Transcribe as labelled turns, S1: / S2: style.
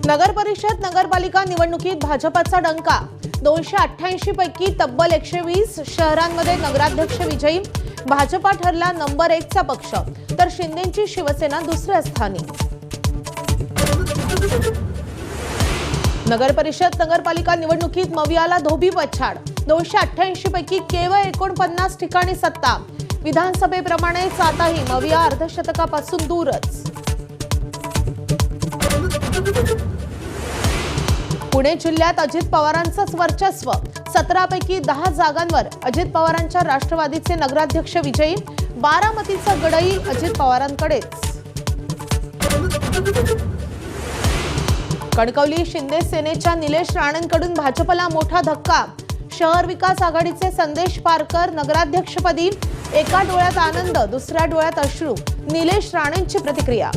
S1: नगर परिषद नगरपालिका निवडणुकीत भाजपचा डंका। 288 पैकी तब्बल 120 शहरांमध्ये नगराध्यक्ष विजयी। भाजपा ठरला नंबर 1 चा पक्ष, तर शिंदेची शिवसेना दुसऱ्या स्थानी। नगर परिषद नगरपालिका निवडणुकीत मवियाला धोबी पछाड। 288 पैकी केवळ 49 ठिकाणी सत्ता। विधानसभेप्रमाणेच आताही मविया अर्धशतकापासून दूरच। पुणे जिल्ह्यात अजित पवारांचंच वर्चस्व। 17 पैकी 10 जागांवर अजित पवारांच्या राष्ट्रवादीचे नगराध्यक्ष विजयी। बारामतीचा गडही अजित पवारांकडेच। कणकवली शिंदे सेनेच्या निलेश राणेंकडून भाजपला मोठा धक्का। शहर विकास आघाडीचे संदेश पारकर नगराध्यक्षपदी। एका डोळ्यात आनंद, दुसऱ्या डोळ्यात अश्रू। निलेश राणेंची प्रतिक्रिया।